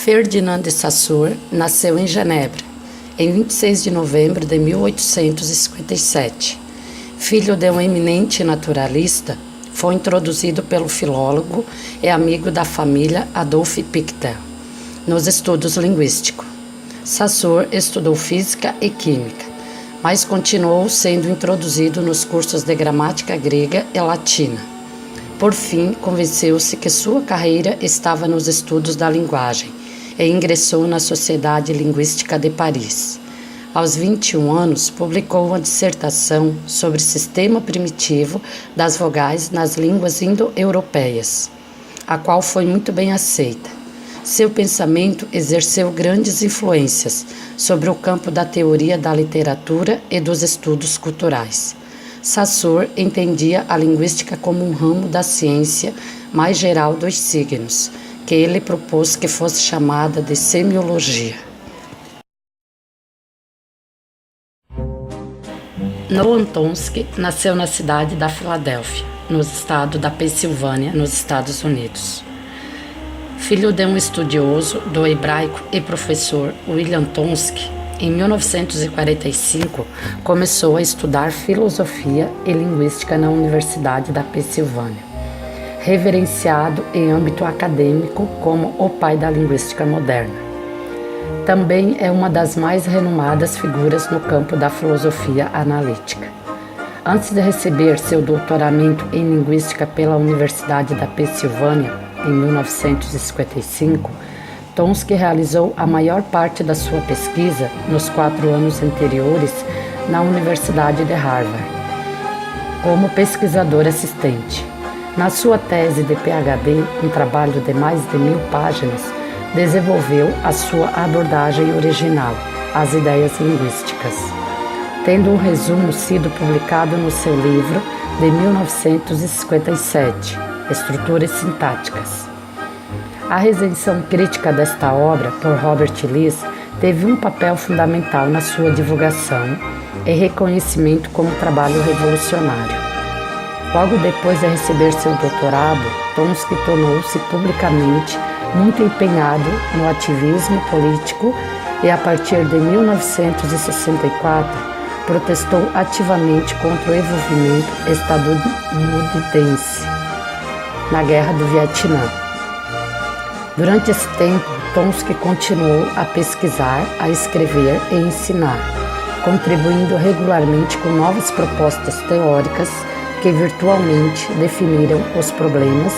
Ferdinand de Saussure nasceu em Genebra, em 26 de novembro de 1857. Filho de um eminente naturalista, foi introduzido pelo filólogo e amigo da família Adolphe Pictet nos estudos linguísticos. Saussure estudou física e química, mas continuou sendo introduzido nos cursos de gramática grega e latina. Por fim, convenceu-se que sua carreira estava nos estudos da linguagem e ingressou na Sociedade Linguística de Paris. Aos 21 anos, publicou uma dissertação sobre o sistema primitivo das vogais nas línguas indo-europeias, a qual foi muito bem aceita. Seu pensamento exerceu grandes influências sobre o campo da teoria da literatura e dos estudos culturais. Saussure entendia a linguística como um ramo da ciência mais geral dos signos, que ele propôs que fosse chamada de semiologia. Noam Chomsky nasceu na cidade da Filadélfia, no estado da Pensilvânia, nos Estados Unidos. Filho de um estudioso do hebraico e professor William Chomsky, em 1945 começou a estudar filosofia e linguística na Universidade da Pensilvânia, reverenciado em âmbito acadêmico como o pai da linguística moderna. Também é uma das mais renomadas figuras no campo da filosofia analítica. Antes de receber seu doutoramento em linguística pela Universidade da Pensilvânia, em 1955, Chomsky realizou a maior parte da sua pesquisa nos 4 anos anteriores na Universidade de Harvard, como pesquisador assistente. Na sua tese de PhD, um trabalho de mais de 1000 páginas, desenvolveu a sua abordagem original, as ideias linguísticas, tendo um resumo sido publicado no seu livro de 1957, Estruturas Sintáticas. A recensião crítica desta obra por Robert Lees teve um papel fundamental na sua divulgação e reconhecimento como trabalho revolucionário. Logo depois de receber seu doutorado, Chomsky tornou-se publicamente muito empenhado no ativismo político e, a partir de 1964, protestou ativamente contra o envolvimento estadunidense na Guerra do Vietnã. Durante esse tempo, Chomsky continuou a pesquisar, a escrever e ensinar, contribuindo regularmente com novas propostas teóricas que virtualmente definiram os problemas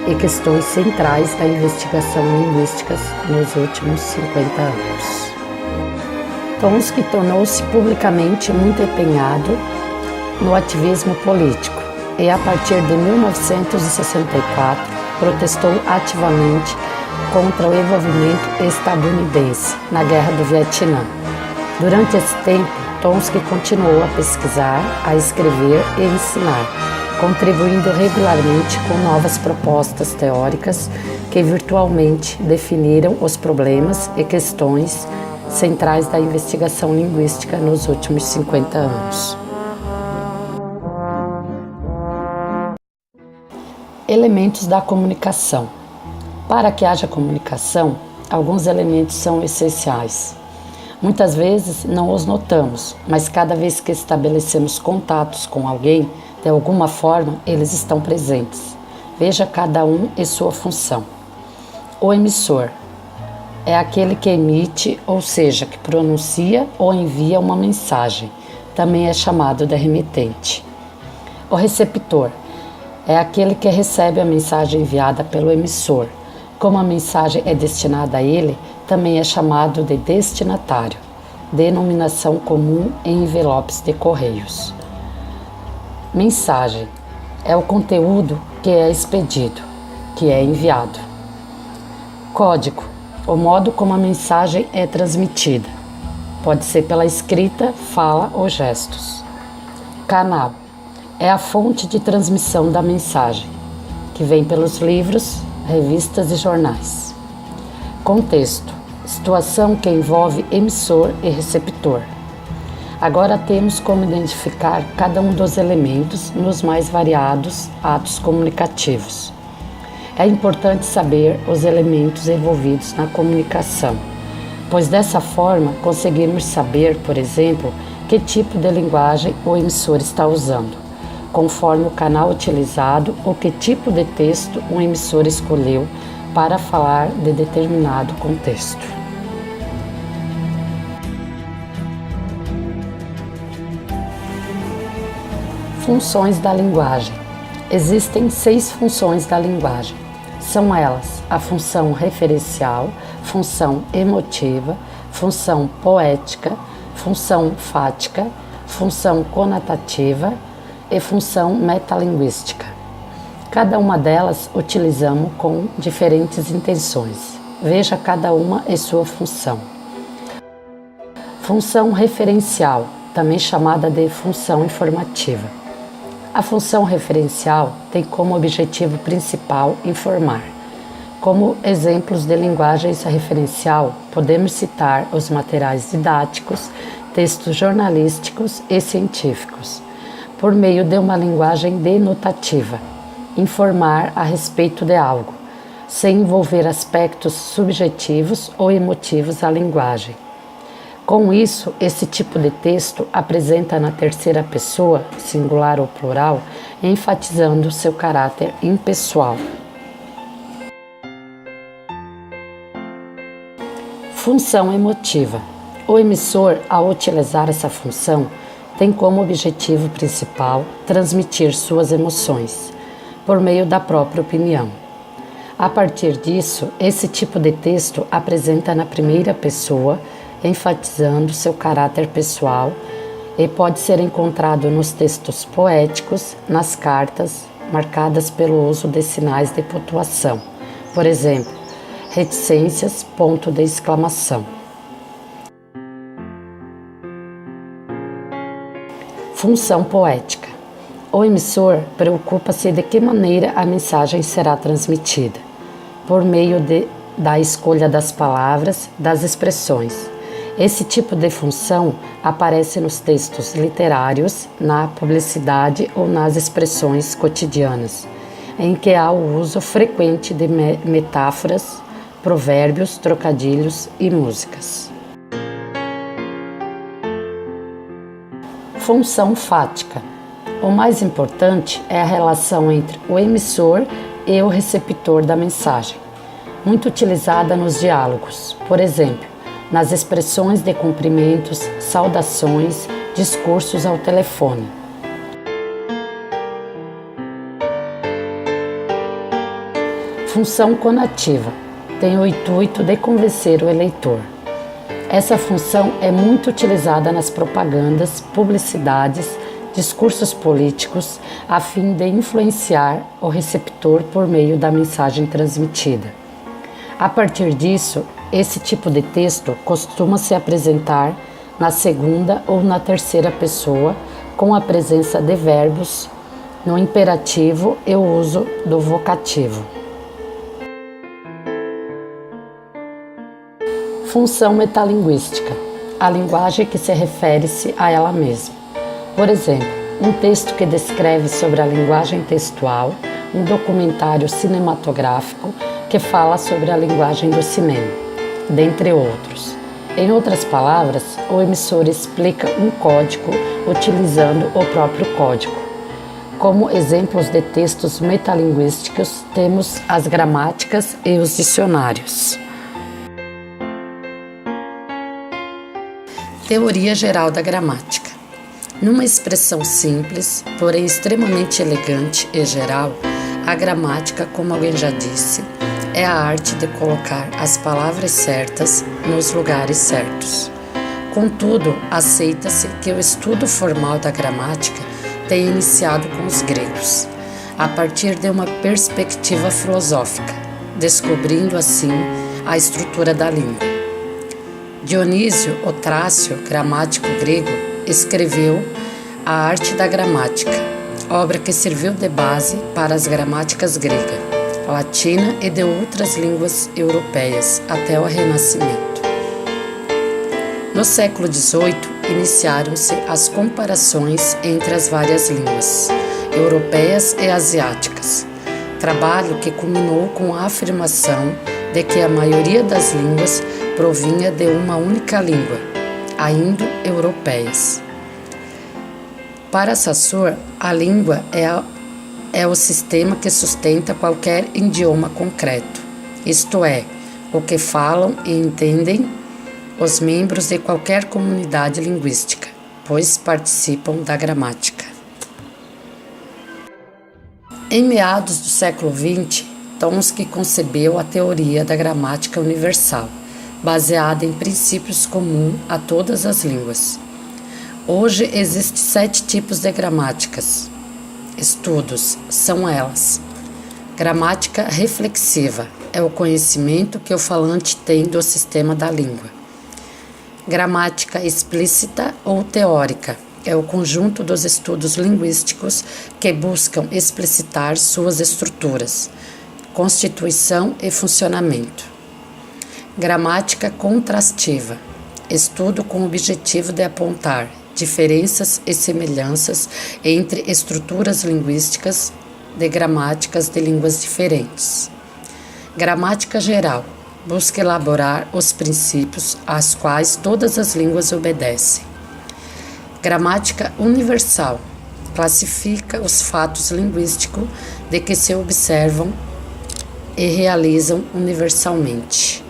e questões centrais da investigação linguística nos últimos 50 anos. Chomsky tornou-se publicamente muito empenhado no ativismo político e, a partir de 1964, protestou ativamente contra o envolvimento estadunidense na Guerra do Vietnã. Durante esse tempo, Chomsky continuou a pesquisar, a escrever e ensinar, contribuindo regularmente com novas propostas teóricas que virtualmente definiram os problemas e questões centrais da investigação linguística nos últimos 50 anos. Elementos da comunicação. Para que haja comunicação, alguns elementos são essenciais. Muitas vezes não os notamos, mas cada vez que estabelecemos contatos com alguém, de alguma forma eles estão presentes. Veja cada um e sua função. O emissor é aquele que emite, ou seja, que pronuncia ou envia uma mensagem. Também é chamado de remetente. O receptor é aquele que recebe a mensagem enviada pelo emissor. Como a mensagem é destinada a ele, também é chamado de destinatário, denominação comum em envelopes de correios. Mensagem é o conteúdo que é expedido, que é enviado. Código, o modo como a mensagem é transmitida. Pode ser pela escrita, fala ou gestos. Canal é a fonte de transmissão da mensagem, que vem pelos livros, revistas e jornais. Contexto, situação que envolve emissor e receptor. Agora temos como identificar cada um dos elementos nos mais variados atos comunicativos. É importante saber os elementos envolvidos na comunicação, pois dessa forma conseguimos saber, por exemplo, que tipo de linguagem o emissor está usando, conforme o canal utilizado ou que tipo de texto o emissor escolheu para falar de determinado contexto. Funções da linguagem. Existem 6 funções da linguagem. São elas a função referencial, função emotiva, função poética, função fática, função conotativa e função metalinguística. Cada uma delas utilizamos com diferentes intenções. Veja cada uma e sua função. Função referencial, também chamada de função informativa. A função referencial tem como objetivo principal informar. Como exemplos de linguagem referencial, podemos citar os materiais didáticos, textos jornalísticos e científicos. Por meio de uma linguagem denotativa, informar a respeito de algo, sem envolver aspectos subjetivos ou emotivos à linguagem. Com isso, esse tipo de texto apresenta na terceira pessoa, singular ou plural, enfatizando seu caráter impessoal. Função emotiva. O emissor, ao utilizar essa função, tem como objetivo principal transmitir suas emoções, por meio da própria opinião. A partir disso, esse tipo de texto apresenta na primeira pessoa, enfatizando seu caráter pessoal e pode ser encontrado nos textos poéticos, nas cartas, marcadas pelo uso de sinais de pontuação. Por exemplo, reticências, ponto de exclamação. Função poética. O emissor preocupa-se de que maneira a mensagem será transmitida, por meio da escolha das palavras, das expressões. Esse tipo de função aparece nos textos literários, na publicidade ou nas expressões cotidianas, em que há o uso frequente de metáforas, provérbios, trocadilhos e músicas. Função fática. O mais importante é a relação entre o emissor e o receptor da mensagem, muito utilizada nos diálogos, por exemplo, nas expressões de cumprimentos, saudações, discursos ao telefone. Função conativa. Tem o intuito de convencer o eleitor. Essa função é muito utilizada nas propagandas, publicidades, discursos políticos, a fim de influenciar o receptor por meio da mensagem transmitida. A partir disso, esse tipo de texto costuma se apresentar na segunda ou na terceira pessoa, com a presença de verbos no imperativo e o uso do vocativo. Função metalinguística. A linguagem que se refere-se a ela mesma. Por exemplo, um texto que descreve sobre a linguagem textual, um documentário cinematográfico que fala sobre a linguagem do cinema, dentre outros. Em outras palavras, o emissor explica um código utilizando o próprio código. Como exemplos de textos metalinguísticos, temos as gramáticas e os dicionários. Teoria geral da gramática. Numa expressão simples, porém extremamente elegante e geral, a gramática, como alguém já disse, é a arte de colocar as palavras certas nos lugares certos. Contudo, aceita-se que o estudo formal da gramática tenha iniciado com os gregos, a partir de uma perspectiva filosófica, descobrindo assim a estrutura da língua. Dionísio, o Trácio, gramático grego, escreveu A Arte da Gramática, obra que serviu de base para as gramáticas grega, latina e de outras línguas europeias até o Renascimento. No século XVIII, iniciaram-se as comparações entre as várias línguas, europeias e asiáticas, trabalho que culminou com a afirmação de que a maioria das línguas provinha de uma única língua, a indo-europeias. Para Saussure, a língua é o sistema que sustenta qualquer idioma concreto, isto é, o que falam e entendem os membros de qualquer comunidade linguística, pois participam da gramática. Em meados do século XX, Chomsky concebeu a teoria da gramática universal, baseada em princípios comuns a todas as línguas. Hoje existem 7 tipos de gramáticas. Estudos são elas: gramática reflexiva é o conhecimento que o falante tem do sistema da língua. Gramática explícita ou teórica é o conjunto dos estudos linguísticos que buscam explicitar suas estruturas, constituição e funcionamento. Gramática contrastiva, estudo com o objetivo de apontar diferenças e semelhanças entre estruturas linguísticas de gramáticas de línguas diferentes. Gramática geral, busca elaborar os princípios aos quais todas as línguas obedecem. Gramática universal, classifica os fatos linguísticos de que se observam e realizam universalmente.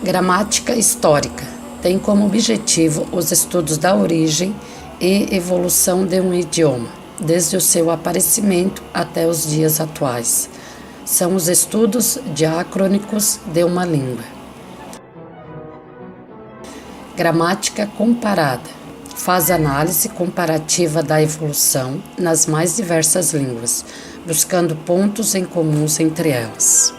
Gramática histórica tem como objetivo os estudos da origem e evolução de um idioma, desde o seu aparecimento até os dias atuais. São os estudos diacrônicos de uma língua. Gramática comparada faz análise comparativa da evolução nas mais diversas línguas, buscando pontos em comuns entre elas.